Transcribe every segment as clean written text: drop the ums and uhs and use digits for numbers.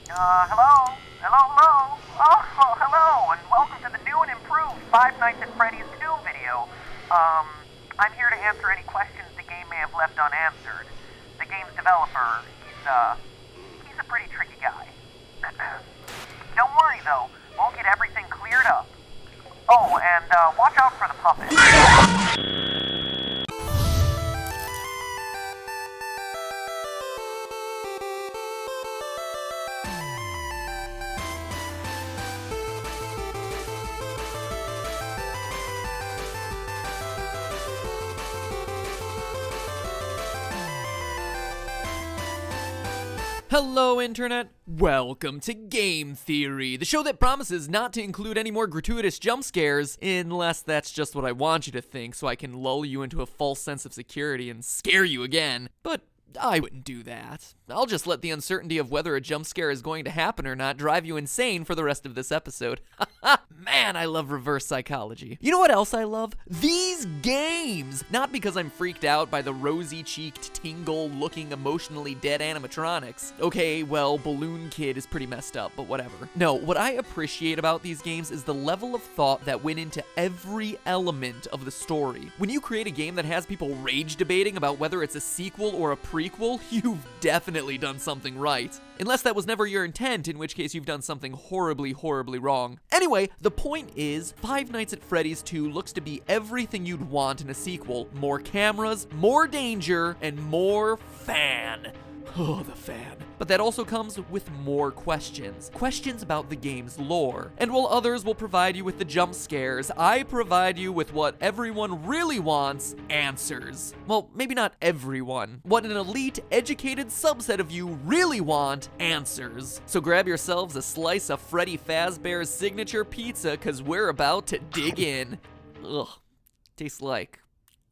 Hello? Hello? Oh, hello, and welcome to the new and improved Five Nights at Freddy's 2 video. I'm here to answer any questions the game may have left unanswered. The game's developer, he's a pretty tricky guy. Don't worry, though. We'll get everything cleared up. Oh, and, watch out for the puppet. Hello, Internet! Welcome to Game Theory, the show that promises not to include any more gratuitous jump scares, unless that's just what I want you to think, so I can lull you into a false sense of security and scare you again. But I wouldn't do that. I'll just let the uncertainty of whether a jump scare is going to happen or not drive you insane for the rest of this episode. Man, I love reverse psychology. You know what else I love? These games! Not because I'm freaked out by the rosy-cheeked, tingle-looking, emotionally dead animatronics. Okay, well, Balloon Kid is pretty messed up, but whatever. No, what I appreciate about these games is the level of thought that went into every element of the story. When you create a game that has people rage debating about whether it's a sequel or a prequel, you've definitely done something right. Unless that was never your intent, in which case you've done something horribly, horribly wrong. Anyway, the point is, Five Nights at Freddy's 2 looks to be everything you'd want in a sequel. More cameras, more danger, and more fan. Oh, the fan. But that also comes with more questions. Questions about the game's lore. And while others will provide you with the jump scares, I provide you with what everyone really wants, answers. Well, maybe not everyone. What an elite, educated subset of you really want, answers. So grab yourselves a slice of Freddy Fazbear's signature pizza, cause we're about to dig in. Ugh, tastes like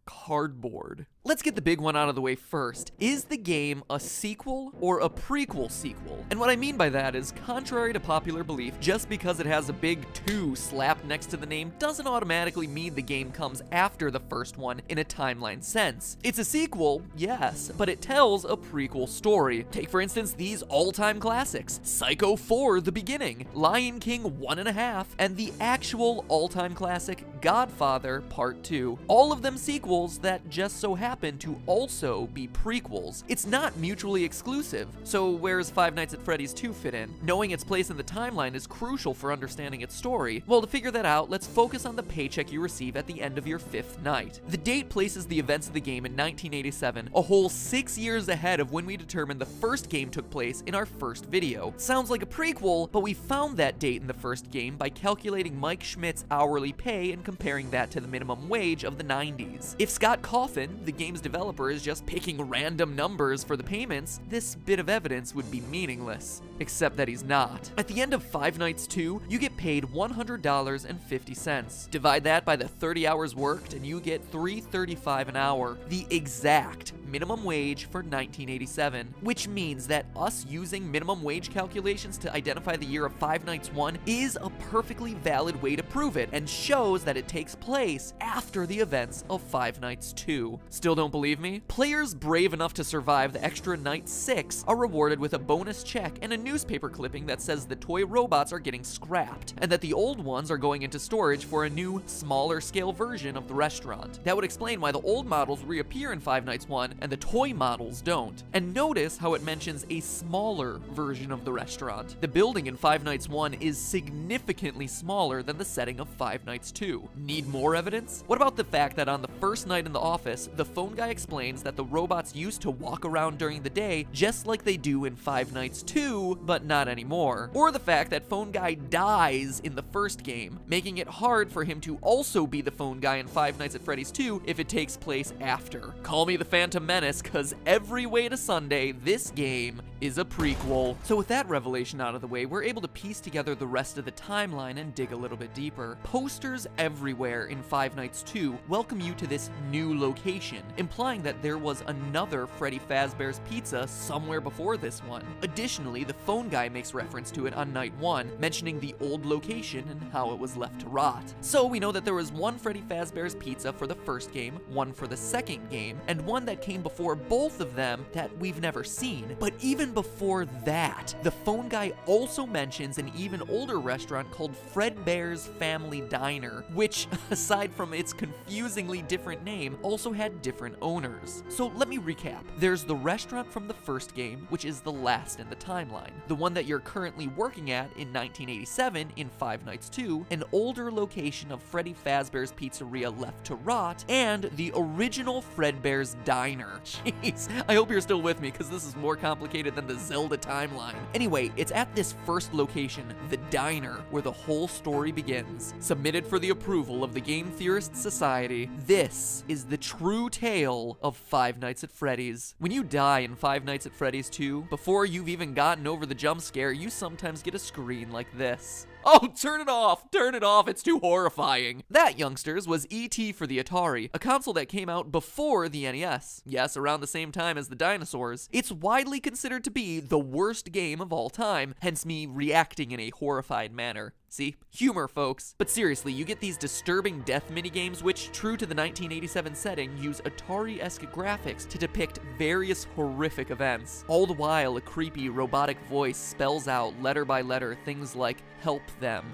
cardboard. Let's get the big one out of the way first. Is the game a sequel or a prequel sequel? And what I mean by that is, contrary to popular belief, just because it has a big 2 slapped next to the name doesn't automatically mean the game comes after the first one in a timeline sense. It's a sequel, yes, but it tells a prequel story. Take for instance these all-time classics: Psycho 4: The Beginning, Lion King 1.5, and the actual all-time classic Godfather Part 2. All of them sequels that just so happen to also be prequels. It's not mutually exclusive. So where's Five Nights at Freddy's 2 fit in? Knowing its place in the timeline is crucial for understanding its story. Well, to figure that out, let's focus on the paycheck you receive at the end of your 5th night. The date places the events of the game in 1987, a whole 6 years ahead of when we determined the first game took place in our first video. Sounds like a prequel, but we found that date in the first game by calculating Mike Schmidt's hourly pay and comparing that to the minimum wage of the 90s. If Scott Coffin, the game's developer, is just picking random numbers for the payments, this bit of evidence would be meaningless. Except that he's not. At the end of Five Nights 2, you get paid $100.50. Divide that by the 30 hours worked and you get $3.35 an hour, the exact minimum wage for 1987, which means that us using minimum wage calculations to identify the year of Five Nights 1 is a perfectly valid way to prove it, and shows that it takes place after the events of Five Nights 2. Still don't believe me? Players brave enough to survive the extra night 6 are rewarded with a bonus check and a newspaper clipping that says the toy robots are getting scrapped, and that the old ones are going into storage for a new, smaller scale version of the restaurant. That would explain why the old models reappear in Five Nights 1 and the toy models don't. And notice how it mentions a smaller version of the restaurant. The building in Five Nights 1 is significantly smaller than the setting of Five Nights 2. Need more evidence? What about the fact that on the first night in the office, the phone guy explains that the robots used to walk around during the day just like they do in Five Nights 2, but not anymore. Or the fact that phone guy dies in the first game, making it hard for him to also be the phone guy in Five Nights at Freddy's 2 if it takes place after. Call me the Phantom Menace, cause every way to Sunday, this game is a prequel. So with that revelation out of the way, we're able to piece together the rest of the timeline and dig a little bit deeper. Posters everywhere in Five Nights 2 welcome you to this new location, implying that there was another Freddy Fazbear's Pizza somewhere before this one. Additionally, the phone guy makes reference to it on night 1, mentioning the old location and how it was left to rot. So we know that there was one Freddy Fazbear's Pizza for the first game, one for the second game, and one that came game before both of them that we've never seen. But even before that, the phone guy also mentions an even older restaurant called Fredbear's Family Diner, which, aside from its confusingly different name, also had different owners. So let me recap. There's the restaurant from the first game, which is the last in the timeline. The one that you're currently working at in 1987 in Five Nights 2, an older location of Freddy Fazbear's Pizzeria left to rot, and the original Fredbear's Diner. Jeez, I hope you're still with me because this is more complicated than the Zelda timeline. Anyway, it's at this first location, the Diner, where the whole story begins. Submitted for the approval of the Game Theorists Society, this is the true tale of Five Nights at Freddy's. When you die in Five Nights at Freddy's 2, before you've even gotten over the jump scare, you sometimes get a screen like this. Oh, turn it off, it's too horrifying. That, youngsters, was E.T. for the Atari, a console that came out before the NES. Yes, around the same time as the dinosaurs. It's widely considered to be the worst game of all time, hence me reacting in a horrified manner. See? Humor, folks. But seriously, you get these disturbing death minigames which, true to the 1987 setting, use Atari-esque graphics to depict various horrific events. All the while, a creepy, robotic voice spells out, letter by letter, things like, help them,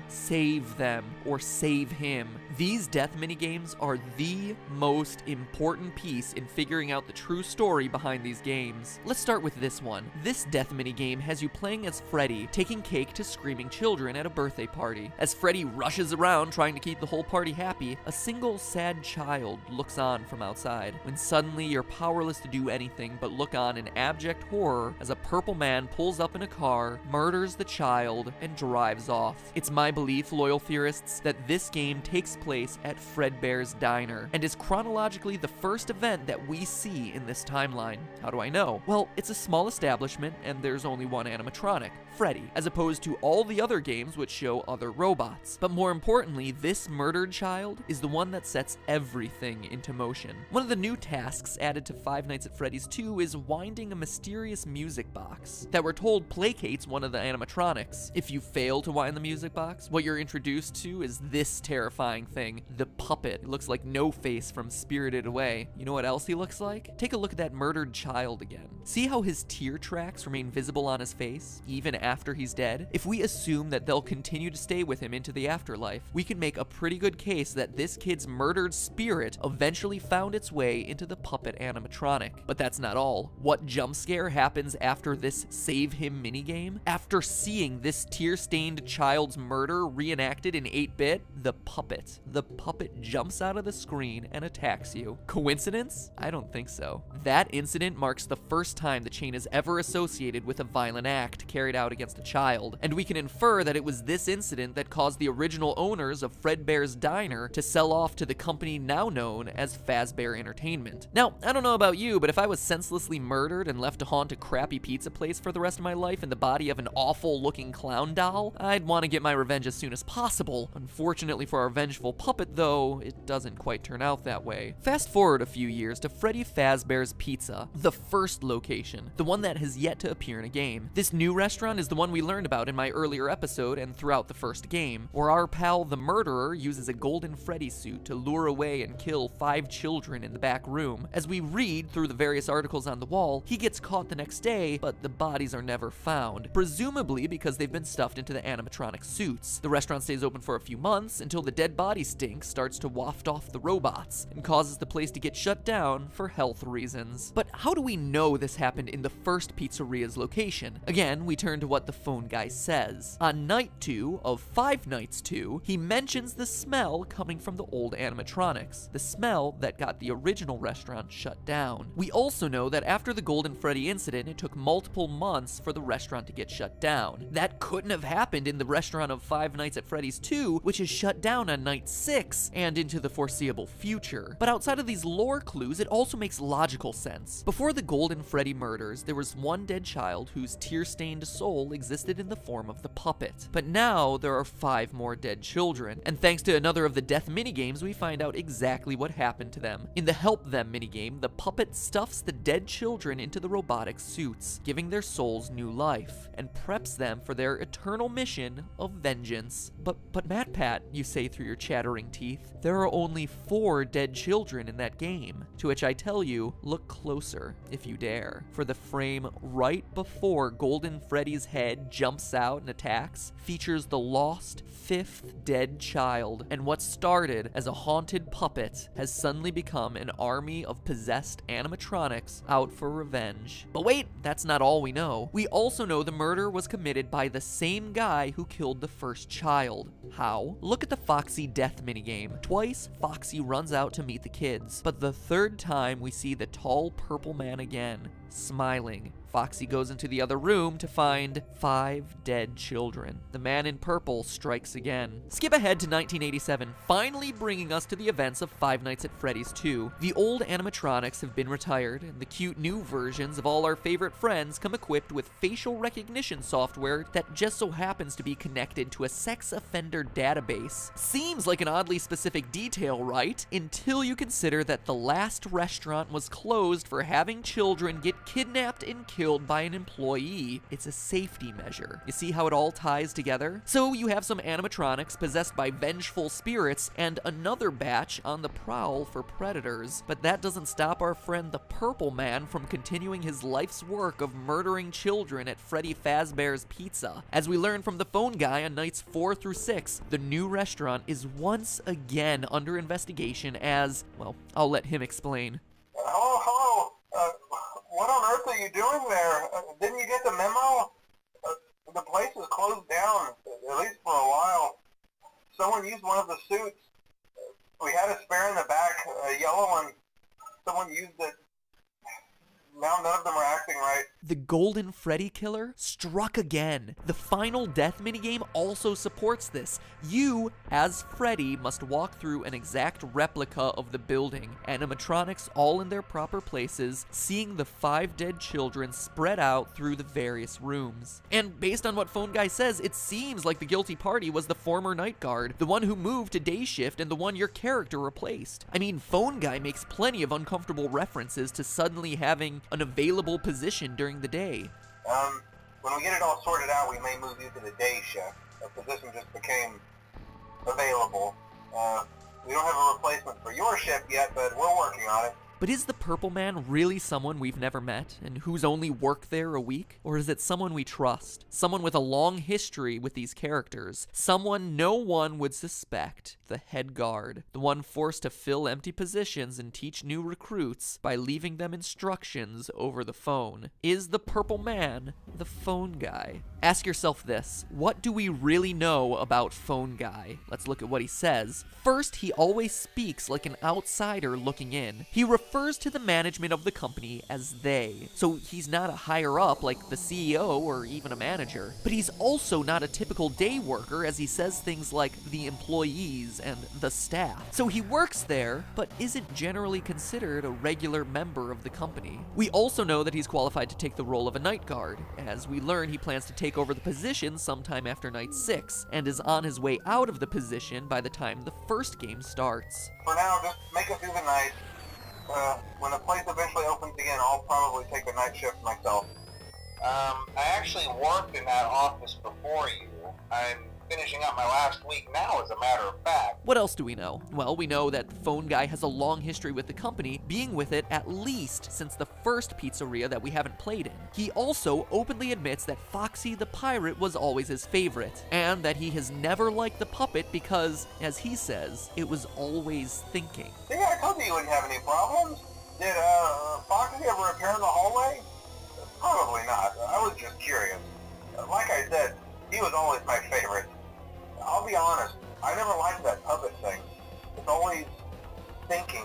or save him. These death minigames are the most important piece in figuring out the true story behind these games. Let's start with this one. This death minigame has you playing as Freddy, taking cake to screaming children at a birthday party. As Freddy rushes around trying to keep the whole party happy, a single sad child looks on from outside, when suddenly you're powerless to do anything but look on in abject horror as a purple man pulls up in a car, murders the child, and drives off. It's my belief, loyal theorists, that this game takes place at Fredbear's Diner, and is chronologically the first event that we see in this timeline. How do I know? Well, it's a small establishment, and there's only one animatronic, Freddy, as opposed to all the other games which show other robots. But more importantly, this murdered child is the one that sets everything into motion. One of the new tasks added to Five Nights at Freddy's 2 is winding a mysterious music box that we're told placates one of the animatronics. If you fail to wind the music box, what you're introduced to is this terrifying thing, the puppet. It looks like No-Face from Spirited Away. You know what else he looks like? Take a look at that murdered child again. See how his tear tracks remain visible on his face, even after he's dead? If we assume that they'll continue to stay with him into the afterlife, we can make a pretty good case that this kid's murdered spirit eventually found its way into the puppet animatronic. But that's not all. What jump scare happens after this Save Him minigame? After seeing this tear-stained child's murder reenacted in 8-bit, the puppet jumps out of the screen and attacks you. Coincidence? I don't think so. That incident marks the first time the chain is ever associated with a violent act carried out against a child, and we can infer that it was this incident that caused the original owners of Fredbear's Diner to sell off to the company now known as Fazbear Entertainment. Now, I don't know about you, but if I was senselessly murdered and left to haunt a crappy pizza place for the rest of my life in the body of an awful-looking clown doll, I'd want to get my revenge as soon as possible. Unfortunately for our vengeful puppet, though, it doesn't quite turn out that way. Fast forward a few years to Freddy Fazbear's Pizza, the first location, the one that has yet to appear in a game. This new restaurant is the one we learned about in my earlier episode and throughout the first game, where our pal the murderer uses a golden Freddy suit to lure away and kill 5 children in the back room. As we read through the various articles on the wall, he gets caught the next day, but the bodies are never found, presumably because they've been stuffed into the animatronic suits. The restaurant stays open for a few months until the dead body stink starts to waft off the robots and causes the place to get shut down for health reasons. But how do we know this happened in the first pizzeria's location? Again, we turn to what the phone guy says. On night 2 of Five Nights 2, he mentions the smell coming from the old animatronics, the smell that got the original restaurant shut down. We also know that after the Golden Freddy incident, it took multiple months for the restaurant to get shut down. That couldn't have happened in the restaurant of Five Nights at Freddy's 2, which is shut down on night 6 and into the foreseeable future. But outside of these lore clues, it also makes logical sense. Before the Golden Freddy murders, there was one dead child whose tear-stained soul existed in the form of the puppet. But now, there are 5 more dead children. And thanks to another of the death minigames, we find out exactly what happened to them. In the Help Them minigame, the puppet stuffs the dead children into the robotic suits, giving their souls new life, and preps them for their eternal mission of vengeance. But MatPat, you say through your chattering teeth, there are only 4 dead children in that game. To which I tell you, look closer if you dare. For the frame right before Golden Freddy's head jumps out and attacks features the lost 5th dead child, and what started as a haunted puppet has suddenly become an army of possessed animatronics out for revenge. But wait, that's not all we know. We also know the murder was committed by the same guy who killed the first child. How? Look at the Foxy death minigame. Twice, Foxy runs out to meet the kids, but the 3rd time we see the tall purple man again, smiling. Foxy goes into the other room to find 5 dead children. The man in purple strikes again. Skip ahead to 1987, finally bringing us to the events of Five Nights at Freddy's 2. The old animatronics have been retired, and the cute new versions of all our favorite friends come equipped with facial recognition software that just so happens to be connected to a sex offender database. Seems like an oddly specific detail, right? Until you consider that the last restaurant was closed for having children get kidnapped and killed by an employee. It's a safety measure. You see how it all ties together? So you have some animatronics possessed by vengeful spirits and another batch on the prowl for predators. But that doesn't stop our friend the Purple Man from continuing his life's work of murdering children at Freddy Fazbear's Pizza. As we learn from the phone guy on nights 4 through 6, the new restaurant is once again under investigation as, well, I'll let him explain. Hello. What on earth are you doing there? Didn't you get the memo? The place is closed down, at least for a while. Someone used one of the suits. We had a spare in the back, a yellow one. Someone used it. Now none of them are acting right. The Golden Freddy Killer struck again. The final death minigame also supports this. You, as Freddy, must walk through an exact replica of the building, animatronics all in their proper places, seeing the 5 dead children spread out through the various rooms. And based on what Phone Guy says, it seems like the guilty party was the former night guard, the one who moved to day shift and the one your character replaced. I mean, Phone Guy makes plenty of uncomfortable references to suddenly having an available position during the day. When we get it all sorted out, we may move you to the day shift. A position just became available. We don't have a replacement for your shift yet, but we're working on it. But is the Purple Man really someone we've never met, and who's only worked there a week? Or is it someone we trust? Someone with a long history with these characters? Someone no one would suspect? The head guard. The one forced to fill empty positions and teach new recruits by leaving them instructions over the phone. Is the Purple Man the phone guy? Ask yourself this: what do we really know about Phone Guy? Let's look at what he says. First, he always speaks like an outsider looking in. He refers to the management of the company as they. So he's not a higher up like the CEO or even a manager. But he's also not a typical day worker, as he says things like the employees and the staff. So he works there, but isn't generally considered a regular member of the company. We also know that he's qualified to take the role of a night guard. As we learn, he plans to take over the position sometime after night 6, and is on his way out of the position by the time the first game starts. For now, just make it through the night. When the place eventually opens again, I'll probably take a night shift myself. I actually worked in that office before you. I'm finishing up my last week now, as a matter of fact. What else do we know? Well, we know that the Phone Guy has a long history with the company, being with it at least since the first pizzeria that we haven't played in. He also openly admits that Foxy the Pirate was always his favorite, and that he has never liked the puppet because, as he says, it was always thinking. See, I told you wouldn't have any problems. Did Foxy ever appear in the hallway? Probably not. I was just curious. Like I said, he was always my favorite. I'll be honest, I never liked that puppet thing. It's always thinking,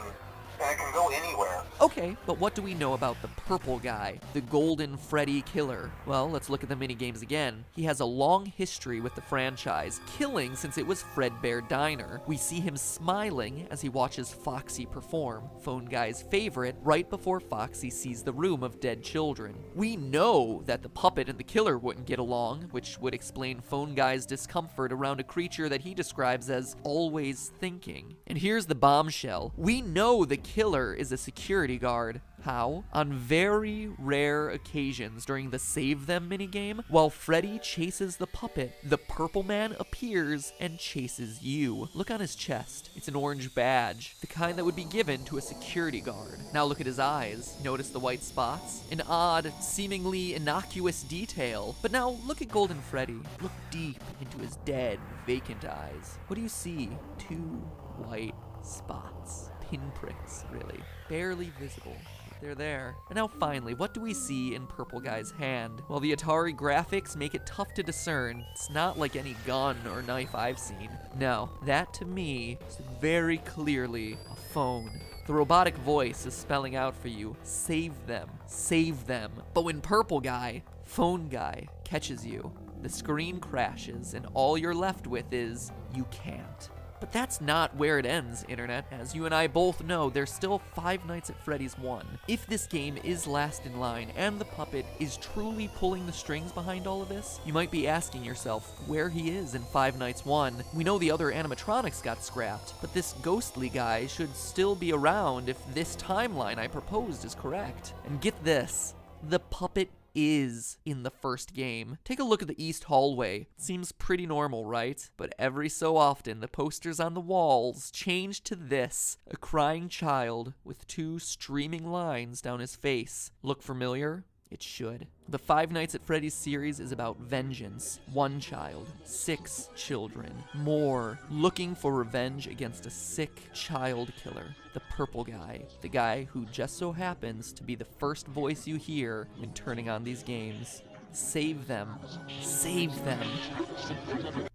and it can go anywhere. Okay, but what do we know about the purple guy, the Golden Freddy killer? Well, let's look at the minigames again. He has a long history with the franchise, killing since it was Fredbear Diner. We see him smiling as he watches Foxy perform, Phone Guy's favorite, right before Foxy sees the room of dead children. We know that the puppet and the killer wouldn't get along, which would explain Phone Guy's discomfort around a creature that he describes as always thinking. And here's the bombshell. We know the killer is a security guard. How? On very rare occasions during the Save Them minigame, while Freddy chases the puppet, the purple man appears and chases you. Look on his chest. It's an orange badge, the kind that would be given to a security guard. Now look at his eyes. Notice the white spots? An odd, seemingly innocuous detail. But now look at Golden Freddy. Look deep into his dead, vacant eyes. What do you see? Two white spots. Pinpricks, really. Barely visible. They're there. And now finally, what do we see in Purple Guy's hand? Well, the Atari graphics make it tough to discern. It's not like any gun or knife I've seen. No, that to me is very clearly a phone. The robotic voice is spelling out for you, save them, save them. But when Purple Guy, Phone Guy, catches you, the screen crashes and all you're left with is, you can't. But that's not where it ends, Internet. As you and I both know, there's still Five Nights at Freddy's 1. If this game is last in line and the puppet is truly pulling the strings behind all of this, you might be asking yourself where he is in Five Nights 1. We know the other animatronics got scrapped, but this ghostly guy should still be around if this timeline I proposed is correct. And get this, the puppet is in the first game. Take a look at the east hallway. Seems pretty normal, right? But every so often, the posters on the walls change to this, a crying child with two streaming lines down his face. Look familiar? It should. The Five Nights at Freddy's series is about vengeance. One child, 6 children, more, looking for revenge against a sick child killer. The purple guy, the guy who just so happens to be the first voice you hear when turning on these games. Save them. Save them.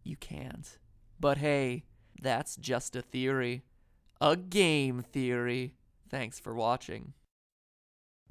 You can't. But hey, that's just a theory. A game theory. Thanks for watching.